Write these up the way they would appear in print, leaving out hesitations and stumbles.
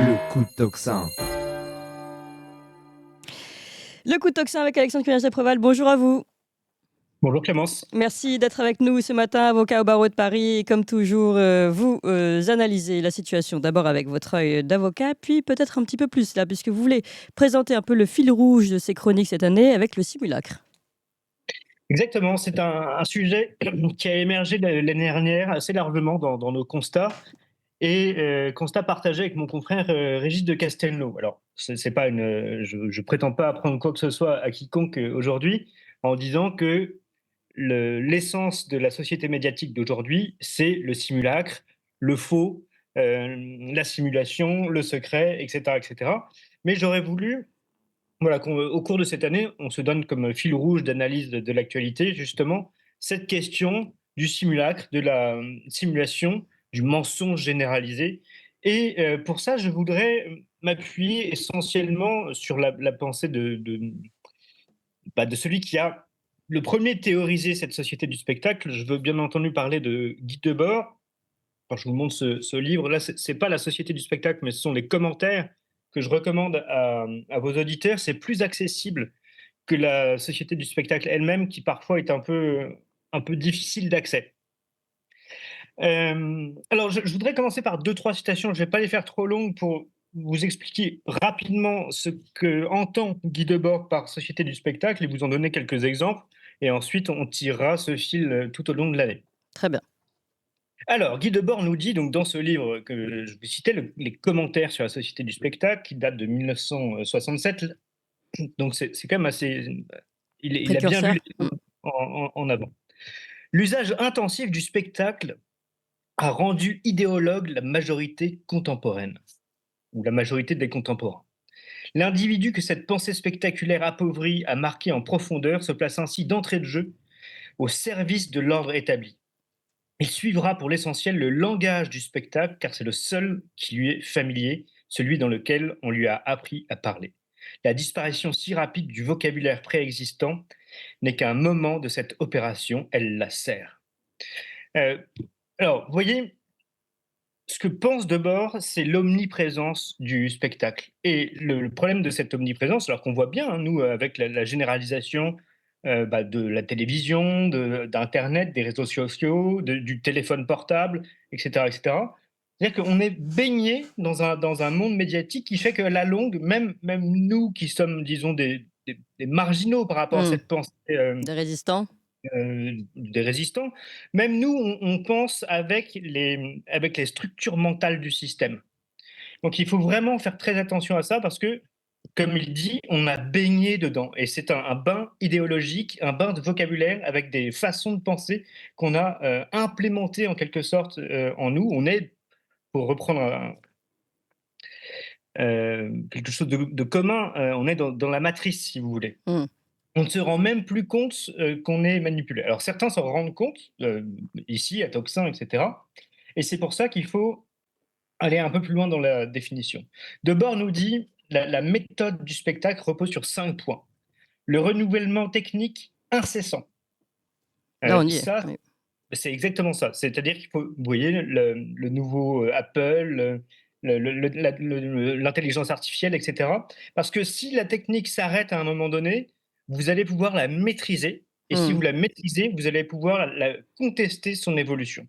Le coup de tocsin. Le coup de tocsin avec Alexandre Cugnard-Préval. Bonjour à vous. Bonjour Clémence. Merci d'être avec nous ce matin, avocat au barreau de Paris. Et comme toujours, vous analysez la situation d'abord avec votre œil d'avocat, puis peut-être un petit peu plus là, puisque vous voulez présenter un peu le fil rouge de ces chroniques cette année avec le simulacre. Exactement, c'est un sujet qui a émergé l'année dernière assez largement dans nos constats et constats partagés avec mon confrère Régis de Castelnau. Alors, c'est pas je prétends pas apprendre quoi que ce soit à quiconque aujourd'hui en disant que l'essence de la société médiatique d'aujourd'hui, c'est le simulacre, le faux, la simulation, le secret, etc., etc. Mais j'aurais voulu voilà, au cours de cette année, on se donne comme fil rouge d'analyse de l'actualité, justement, cette question du simulacre, de la simulation, du mensonge généralisé. Et pour ça, je voudrais m'appuyer essentiellement sur la pensée de celui qui a le premier théorisé cette société du spectacle. Je veux bien entendu parler de Guy Debord. Quand je vous montre ce livre, là, c'est pas la société du spectacle, mais ce sont les commentaires que je recommande à vos auditeurs. C'est plus accessible que la société du spectacle elle-même, qui parfois est un peu difficile d'accès. Alors, je voudrais commencer par deux, trois citations. Je ne vais pas les faire trop longues pour vous expliquer rapidement ce que entend Guy Debord par société du spectacle et vous en donner quelques exemples. Et ensuite, on tirera ce fil tout au long de l'année. Très bien. Alors, Guy Debord nous dit, donc, dans ce livre que je vous citais, les commentaires sur la société du spectacle, qui date de 1967, donc c'est quand même assez. Il a bien Précurseur. vu les choses en avant. L'usage intensif du spectacle a rendu idéologue la majorité contemporaine, ou la majorité des contemporains. L'individu que cette pensée spectaculaire appauvrie a marqué en profondeur se place ainsi d'entrée de jeu au service de l'ordre établi. Il suivra pour l'essentiel le langage du spectacle, car c'est le seul qui lui est familier, celui dans lequel on lui a appris à parler. La disparition si rapide du vocabulaire préexistant n'est qu'un moment de cette opération, elle la sert. Euh, alors, vous voyez, ce que pense Debord, c'est l'omniprésence du spectacle. Et le problème de cette omniprésence, alors qu'on voit bien, hein, nous, avec la généralisation de la télévision, d'Internet, des réseaux sociaux, du téléphone portable, etc., etc. C'est-à-dire qu'on est baigné dans un monde médiatique qui fait qu'à la longue, même nous qui sommes, disons, des marginaux par rapport à Hmm. cette pensée Des résistants. des résistants, même nous, on pense avec les structures mentales du système. Donc il faut vraiment faire très attention à ça parce que, comme il dit, on a baigné dedans. Et c'est un bain idéologique, un bain de vocabulaire avec des façons de penser qu'on a implémentées en quelque sorte en nous. On est, pour reprendre quelque chose de commun, on est dans la matrice, si vous voulez. Hmm. On ne se rend même plus compte qu'on est manipulé. Alors certains s'en rendent compte, ici, à Toxin, etc. Et c'est pour ça qu'il faut aller un peu plus loin dans la définition. Debord nous dit la méthode du spectacle repose sur 5 points. Le renouvellement technique incessant. Là, on y est. Ça, Oui. c'est exactement ça. C'est-à-dire qu'il faut, vous voyez, le nouveau Apple, l'intelligence artificielle, etc. Parce que si la technique s'arrête à un moment donné, vous allez pouvoir la maîtriser. Et si Hmm. vous la maîtrisez, vous allez pouvoir la contester son évolution.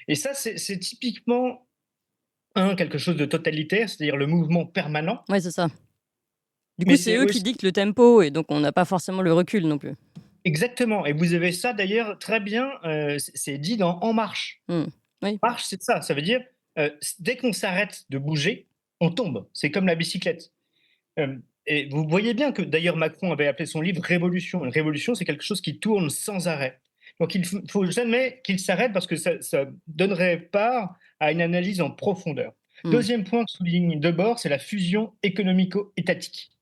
Et ça, c'est typiquement quelque chose de totalitaire, c'est-à-dire le mouvement permanent. Ouais, c'est ça. Du coup, Mais c'est c'est eux qui aussi dictent le tempo et donc on n'a pas forcément le recul non plus. exactement. Et vous avez ça d'ailleurs très bien. C'est dit dans En Marche. Hmm. Oui. Marche, c'est ça. Ça veut dire dès qu'on s'arrête de bouger, on tombe. C'est comme la bicyclette. Et vous voyez bien que d'ailleurs Macron avait appelé son livre Révolution. Une révolution, c'est quelque chose qui tourne sans arrêt. Donc il ne faut jamais qu'il s'arrête parce que ça donnerait part à une analyse en profondeur. Hmm. Deuxième point que souligne Debord, c'est la fusion économico-étatique.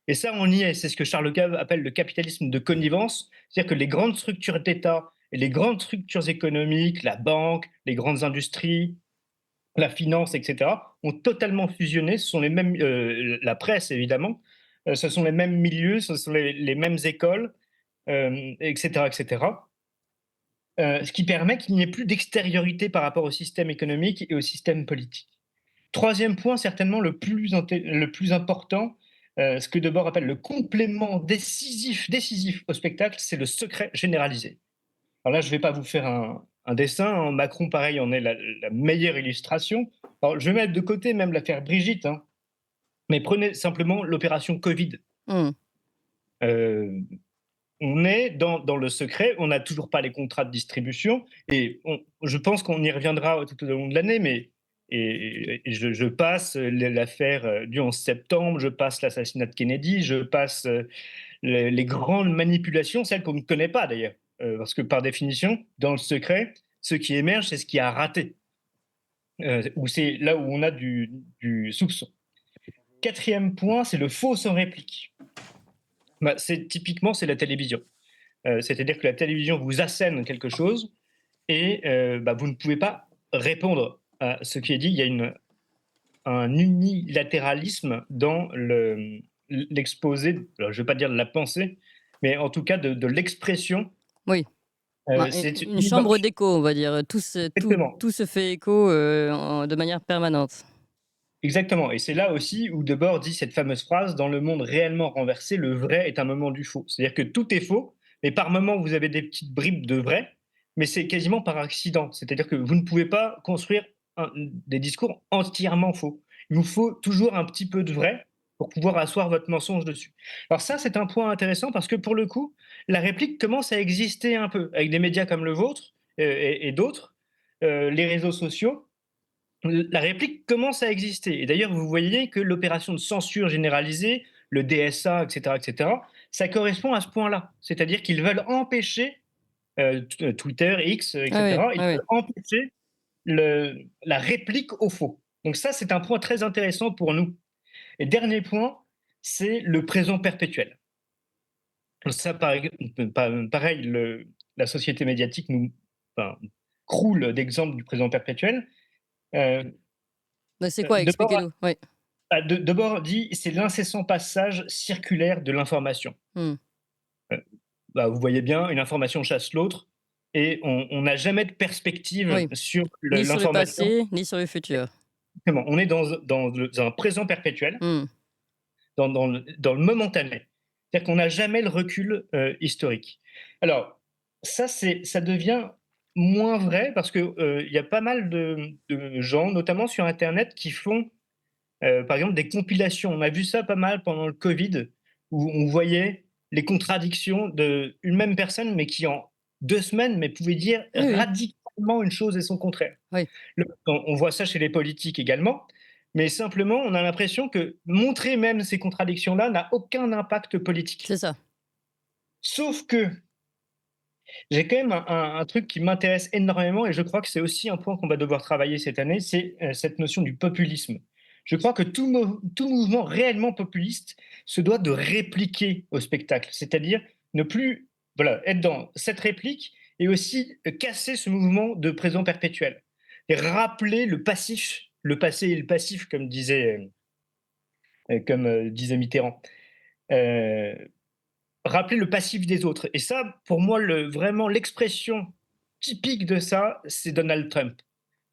Et ça, on y est. C'est ce que Charles Cave appelle le capitalisme de connivence. C'est-à-dire que les grandes structures d'État et les grandes structures économiques, la banque, les grandes industries, la finance, etc., ont totalement fusionné. Ce sont les mêmes, la presse évidemment, ce sont les mêmes milieux, ce sont les mêmes écoles, etc., etc. Ce qui permet qu'il n'y ait plus d'extériorité par rapport au système économique et au système politique. Troisième point, certainement le plus important, ce que Debord appelle le complément décisif au spectacle, c'est le secret généralisé. Alors là, je ne vais pas vous faire un dessin, hein. Macron, pareil, en est la meilleure illustration. Alors, je vais mettre de côté même l'affaire Brigitte, hein, mais prenez simplement l'opération Covid. Mmh. Euh, on est dans le secret, on n'a toujours pas les contrats de distribution, et je pense qu'on y reviendra tout au long de l'année, mais et je passe l'affaire du 11 septembre, je passe l'assassinat de Kennedy, je passe les grandes manipulations, celles qu'on ne connaît pas d'ailleurs, parce que par définition, dans le secret, ce qui émerge, c'est ce qui a raté, ou c'est là où on a du soupçon. Quatrième point, c'est le faux sans réplique. Bah, typiquement, c'est la télévision. C'est-à-dire que la télévision vous assène quelque chose et bah, vous ne pouvez pas répondre à ce qui est dit. Il y a un unilatéralisme dans l'exposé, alors, je ne vais pas dire de la pensée, mais en tout cas de l'expression. Oui. Ben, C'est une chambre d'écho, on va dire. exactement. Tout se fait écho de manière permanente. Exactement. Et c'est là aussi où Debord dit cette fameuse phrase: dans le monde réellement renversé, le vrai est un moment du faux. C'est-à-dire que tout est faux, mais par moments, vous avez des petites bribes de vrai, mais c'est quasiment par accident. C'est-à-dire que vous ne pouvez pas construire des discours entièrement faux. Il vous faut toujours un petit peu de vrai pour pouvoir asseoir votre mensonge dessus. Alors ça, c'est un point intéressant parce que pour le coup, la réplique commence à exister un peu avec des médias comme le vôtre et d'autres, les réseaux sociaux. La réplique commence à exister. Et d'ailleurs, vous voyez que l'opération de censure généralisée, le DSA, etc., ça correspond à ce point-là. C'est-à-dire qu'ils veulent empêcher Twitter, X, Ah oui, etc., ils ah oui. veulent empêcher la réplique au faux. Donc ça, c'est un point très intéressant pour nous. Et dernier point, c'est le présent perpétuel. Ça, pareil, la société médiatique nous enfin, croule d'exemples du présent perpétuel. Euh, Donc, c'est quoi? D'abord, Expliquez-nous. Oui. Debord dit c'est l'incessant passage circulaire de l'information. Mmh. Euh, Bah, vous voyez bien, une information chasse l'autre et on n'a jamais de perspective Oui. sur Ni sur le l'information. passé, ni sur le futur. On est dans un présent perpétuel, Mmh. dans le momentané. C'est-à-dire qu'on n'a jamais le recul historique. Alors, ça devient moins vrai parce qu'il y a pas mal de gens, notamment sur Internet, qui font par exemple, des compilations. On a vu ça pas mal pendant le Covid, où on voyait les contradictions d'une même personne, mais qui en 2 semaines, mais pouvait dire Oui, oui. radicalement une chose et son contraire. Oui. On voit ça chez les politiques également, mais simplement, on a l'impression que montrer même ces contradictions-là n'a aucun impact politique. C'est ça. Sauf que j'ai quand même un truc qui m'intéresse énormément et je crois que c'est aussi un point qu'on va devoir travailler cette année, c'est cette notion du populisme. Je crois que tout mouvement réellement populiste se doit de répliquer au spectacle, c'est-à-dire ne plus voilà, être dans cette réplique et aussi casser ce mouvement de présent perpétuel et rappeler le passif, le passé et le passif, comme disait Mitterrand. Euh, Rappeler le passif des autres. Et ça, pour moi, vraiment l'expression typique de ça, c'est Donald Trump.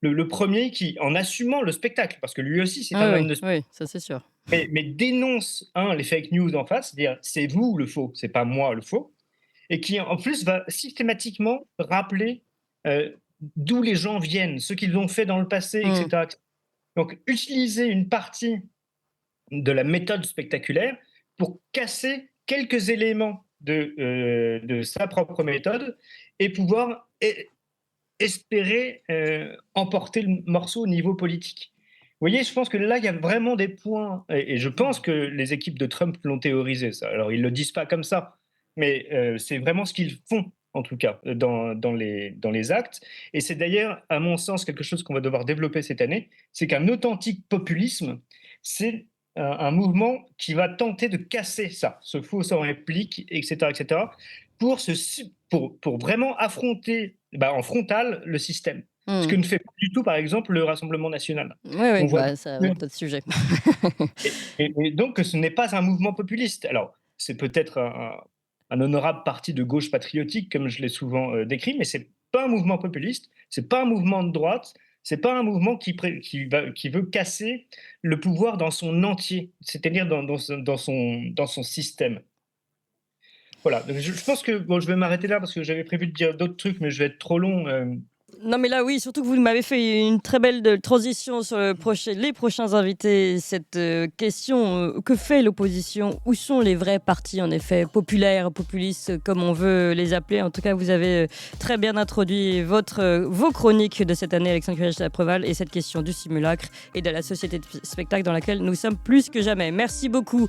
Le premier qui, en assumant le spectacle, parce que lui aussi c'est Ah un oui, homme de oui, ça c'est sûr. mais dénonce les fake news en face, c'est-à-dire c'est vous le faux, c'est pas moi le faux, et qui en plus va systématiquement rappeler d'où les gens viennent, ce qu'ils ont fait dans le passé, Mmh. etc. Donc utiliser une partie de la méthode spectaculaire pour casser quelques éléments de sa propre méthode et pouvoir espérer emporter le morceau au niveau politique. Vous voyez, je pense que là, il y a vraiment des points, et je pense que les équipes de Trump l'ont théorisé, ça. Alors, ils ne le disent pas comme ça, mais c'est vraiment ce qu'ils font, en tout cas, dans les actes. Et c'est d'ailleurs, à mon sens, quelque chose qu'on va devoir développer cette année, c'est qu'un authentique populisme, c'est un mouvement qui va tenter de casser ça, ce faux sans réplique, etc., pour vraiment affronter en frontal le système. Ce que Mmh. ne fait pas du tout, par exemple, le Rassemblement national. Oui, oui, On voit bah, ça, bien autre sujet. et donc que ce n'est pas un mouvement populiste. Alors, c'est peut-être un honorable parti de gauche patriotique, comme je l'ai souvent décrit, mais c'est pas un mouvement populiste, c'est pas un mouvement de droite, C'est pas un mouvement qui veut casser le pouvoir dans son entier, c'est-à-dire dans son système. Voilà, donc je pense que bon, je vais m'arrêter là parce que j'avais prévu de dire d'autres trucs, mais je vais être trop long. Non, mais là, oui, surtout que vous m'avez fait une très belle transition sur les prochains invités. Cette question, que fait l'opposition? Où sont les vrais partis, en effet, populaires, populistes, comme on veut les appeler? En tout cas, vous avez très bien introduit vos chroniques de cette année, Alexandre Cuillage-Préval, et cette question du simulacre et de la société de spectacle dans laquelle nous sommes plus que jamais. Merci beaucoup.